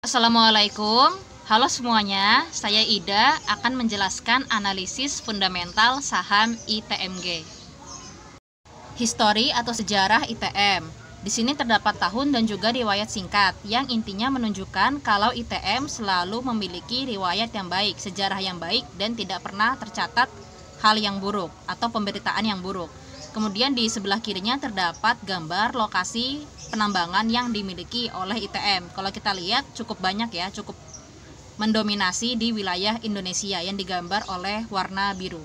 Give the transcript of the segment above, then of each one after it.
Assalamualaikum, halo semuanya, saya Ida akan menjelaskan analisis fundamental saham ITMG. Histori atau sejarah ITM. Di sini terdapat tahun dan juga riwayat singkat yang intinya menunjukkan kalau ITM selalu memiliki riwayat yang baik, sejarah yang baik, dan tidak pernah tercatat hal yang buruk atau pemberitaan yang buruk. Kemudian di sebelah kirinya terdapat gambar lokasi penambangan yang dimiliki oleh ITM. Kalau kita lihat cukup banyak ya, cukup mendominasi di wilayah Indonesia yang digambar oleh warna biru.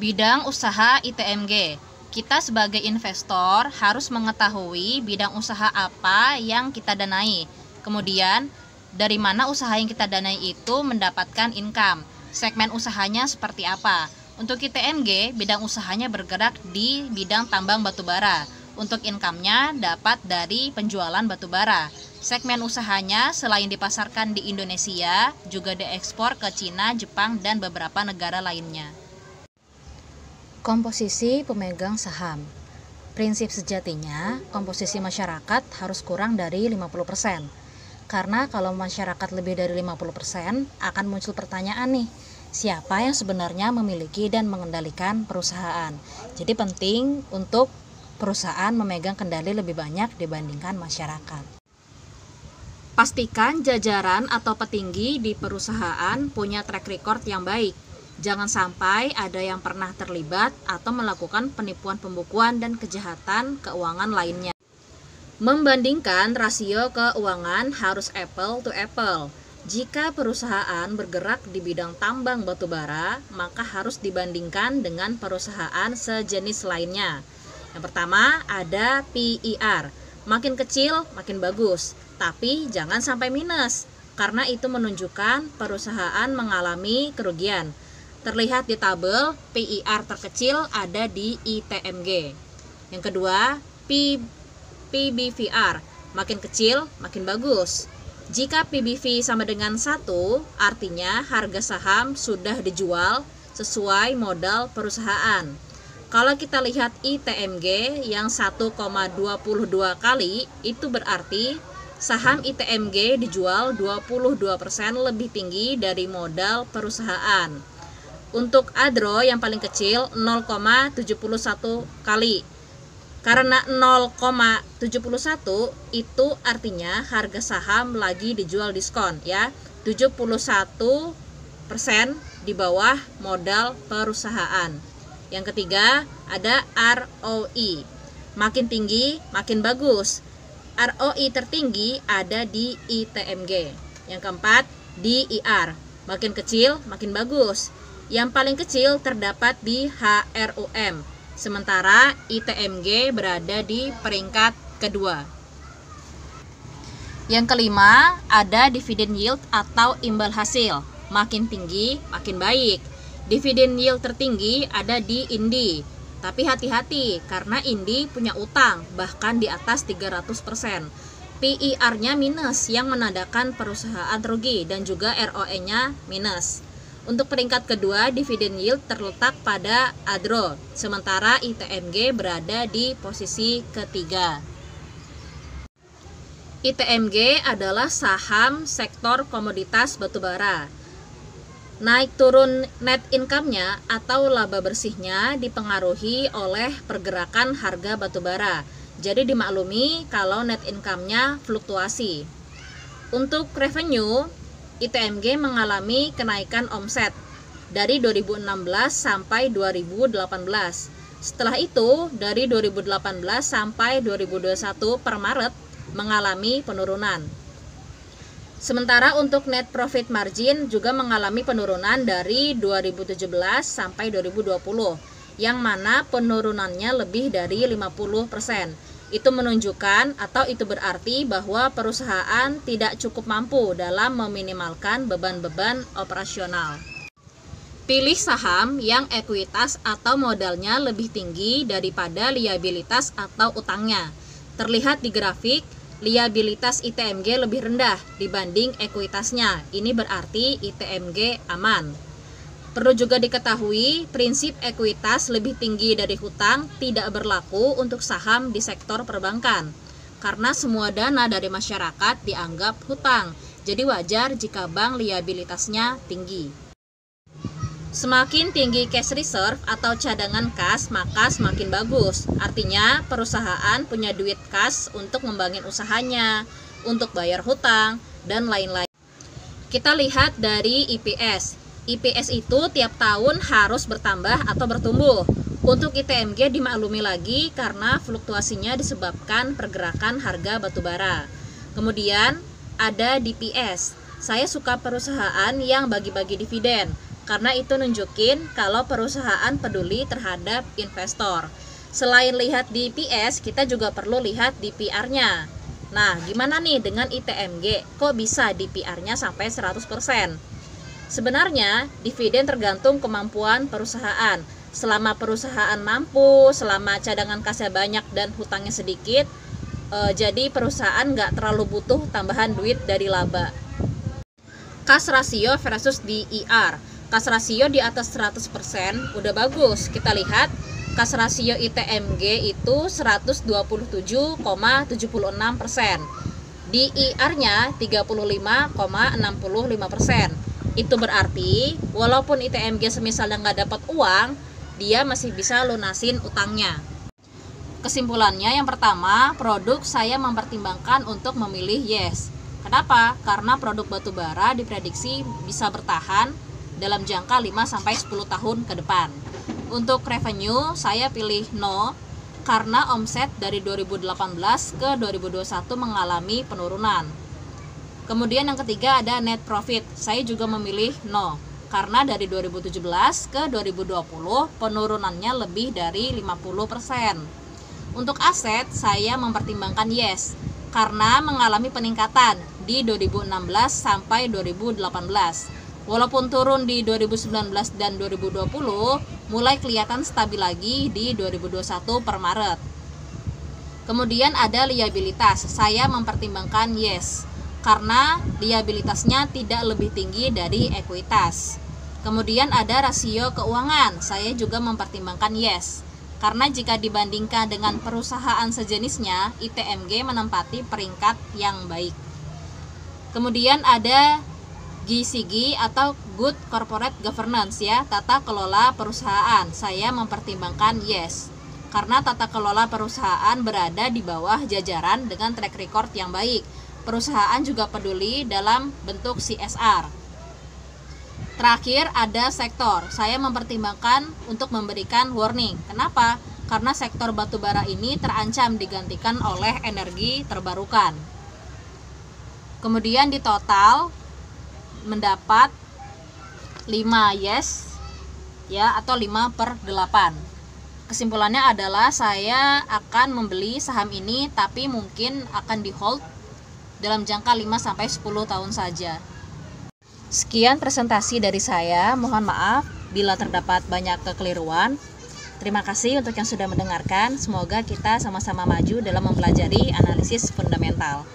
Bidang usaha ITMG. Kita sebagai investor harus mengetahui bidang usaha apa yang kita danai. Kemudian dari mana usaha yang kita danai itu mendapatkan income. Segmen usahanya seperti apa? Untuk ITMG, bidang usahanya bergerak di bidang tambang batubara. Untuk income-nya dapat dari penjualan batubara. Segmen usahanya selain dipasarkan di Indonesia, juga diekspor ke Cina, Jepang, dan beberapa negara lainnya. Komposisi pemegang saham. Prinsip sejatinya, komposisi masyarakat harus kurang dari 50%. Karena kalau masyarakat lebih dari 50%, akan muncul pertanyaan nih, siapa yang sebenarnya memiliki dan mengendalikan perusahaan. Jadi penting untuk perusahaan memegang kendali lebih banyak dibandingkan masyarakat. Pastikan jajaran atau petinggi di perusahaan punya track record yang baik. Jangan sampai ada yang pernah terlibat atau melakukan penipuan pembukuan dan kejahatan keuangan lainnya. Membandingkan rasio keuangan harus apple to apple. Jika perusahaan bergerak di bidang tambang batubara, maka harus dibandingkan dengan perusahaan sejenis lainnya. Yang pertama ada PER. Makin kecil, makin bagus. Tapi jangan sampai minus, karena itu menunjukkan perusahaan mengalami kerugian. Terlihat di tabel, PER terkecil ada di ITMG. Yang kedua, PBVR. Makin kecil, makin bagus. Jika PBV sama dengan 1, artinya harga saham sudah dijual sesuai modal perusahaan. Kalau kita lihat ITMG yang 1,22 kali, itu berarti saham ITMG dijual 22% lebih tinggi dari modal perusahaan. Untuk ADRO yang paling kecil 0,71 kali. Karena 0,71 itu artinya harga saham lagi dijual diskon ya, 71% di bawah modal perusahaan. Yang ketiga ada ROI. Makin tinggi makin bagus. ROI tertinggi ada di ITMG. Yang keempat DIR. Makin kecil makin bagus. Yang paling kecil terdapat di HRUM. Sementara ITMG berada di peringkat kedua. Yang kelima, ada dividend yield atau imbal hasil. Makin tinggi, makin baik. Dividend yield tertinggi ada di INDI. Tapi hati-hati, karena INDI punya utang, bahkan di atas 300%. PER-nya minus, yang menandakan perusahaan rugi, dan juga ROE-nya minus. Untuk peringkat kedua, dividend yield terletak pada ADRO, sementara ITMG berada di posisi ketiga. ITMG adalah saham sektor komoditas batubara. Naik turun net income-nya atau laba bersihnya dipengaruhi oleh pergerakan harga batubara. Jadi dimaklumi kalau net income-nya fluktuasi. Untuk revenue, ITMG mengalami kenaikan omset dari 2016 sampai 2018. Setelah itu, dari 2018 sampai 2021 per Maret mengalami penurunan. Sementara untuk net profit margin juga mengalami penurunan dari 2017 sampai 2020, yang mana penurunannya lebih dari 50%. Itu menunjukkan atau itu berarti bahwa perusahaan tidak cukup mampu dalam meminimalkan beban-beban operasional. Pilih saham yang ekuitas atau modalnya lebih tinggi daripada liabilitas atau utangnya. Terlihat di grafik, liabilitas ITMG lebih rendah dibanding ekuitasnya. Ini berarti ITMG aman. Perlu juga diketahui, prinsip ekuitas lebih tinggi dari hutang tidak berlaku untuk saham di sektor perbankan. karena semua dana dari masyarakat dianggap hutang. Jadi wajar jika bank liabilitasnya tinggi. Semakin tinggi cash reserve atau cadangan kas, maka semakin bagus. Artinya perusahaan punya duit kas untuk membangun usahanya, untuk bayar hutang, dan lain-lain. Kita lihat dari IPS. IPS itu tiap tahun harus bertambah atau bertumbuh. Untuk ITMG dimaklumi lagi karena fluktuasinya disebabkan pergerakan harga batubara. Kemudian ada DPS. Saya suka perusahaan yang bagi-bagi dividen, karena itu nunjukin kalau perusahaan peduli terhadap investor. Selain lihat DPS, kita juga perlu lihat DPR-nya. Nah, gimana nih dengan ITMG? Kok bisa DPR-nya sampai 100%? Sebenarnya, dividen tergantung kemampuan perusahaan. Selama perusahaan mampu, selama cadangan kasnya banyak dan hutangnya sedikit, jadi perusahaan nggak terlalu butuh tambahan duit dari laba. Kas rasio versus DIR. Kas rasio di atas 100% udah bagus. Kita lihat kas rasio ITMG itu 127,76%. DIR-nya 35,65%. Itu berarti walaupun ITMG semisalnya nggak dapat uang, dia masih bisa lunasin utangnya. Kesimpulannya yang pertama, produk saya mempertimbangkan untuk memilih yes. Kenapa? Karena produk batubara diprediksi bisa bertahan dalam jangka 5-10 tahun ke depan. Untuk revenue, saya pilih no, karena omset dari 2018 ke 2021 mengalami penurunan. Kemudian yang ketiga ada net profit, saya juga memilih no, karena dari 2017 ke 2020 penurunannya lebih dari 50%. Untuk aset, saya mempertimbangkan yes, karena mengalami peningkatan di 2016 sampai 2018. Walaupun turun di 2019 dan 2020, mulai kelihatan stabil lagi di 2021 per Maret. Kemudian ada liabilitas, saya mempertimbangkan yes, karena liabilitasnya tidak lebih tinggi dari ekuitas. Kemudian ada rasio keuangan, saya juga mempertimbangkan yes, karena jika dibandingkan dengan perusahaan sejenisnya, ITMG menempati peringkat yang baik. Kemudian ada GCG atau Good Corporate Governance ya, tata kelola perusahaan. Saya mempertimbangkan yes, karena tata kelola perusahaan berada di bawah jajaran dengan track record yang baik. Perusahaan juga peduli dalam bentuk CSR. Terakhir ada sektor. Saya mempertimbangkan untuk memberikan warning. Kenapa? Karena sektor batubara ini terancam digantikan oleh energi terbarukan. Kemudian di total mendapat 5 yes ya, atau 5/8. Kesimpulannya adalah saya akan membeli saham ini, tapi mungkin akan di hold dalam jangka 5-10 tahun saja. Sekian presentasi dari saya, mohon maaf bila terdapat banyak kekeliruan. Terima kasih untuk yang sudah mendengarkan. Semoga kita sama-sama maju dalam mempelajari analisis fundamental.